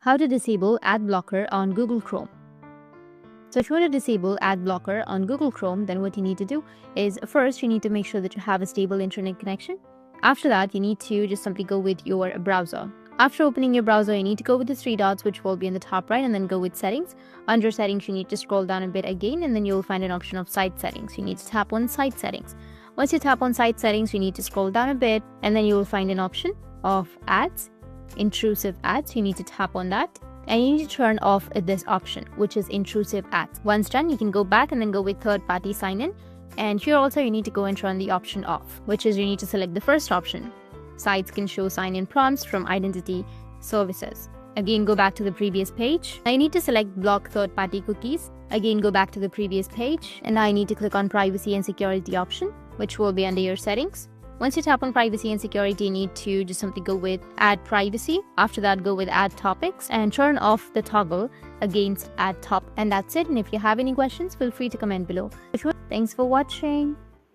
How to disable ad blocker on Google Chrome. So if you want to disable ad blocker on Google Chrome, then what you need to do is first you need to make sure that you have a stable internet connection. After that, you need to just simply go with your browser. After opening your browser, you need to go with the three dots, which will be in the top right, and then go with settings. Under settings, you need to scroll down a bit again, and then you'll find an option of site settings. You need to tap on site settings. Once you tap on site settings, you need to scroll down a bit, and then you will find an option of ads, intrusive ads. You need to tap on that. And you need to turn off this option, which is intrusive ads. Once done, you can go back and then go with third-party sign-in. And here also you need to go and turn the option off, which is you need to select the first option. Sites can show sign-in prompts from identity services. Again, go back to the previous page. Now you need to select block third-party cookies. Again, go back to the previous page. And now you need to click on privacy and security option, which will be under your settings. Once you tap on privacy and security, you need to just simply go with add privacy. After that, go with add topics and turn off the toggle against add top. And that's it. And if you have any questions, feel free to comment below. Thanks for watching.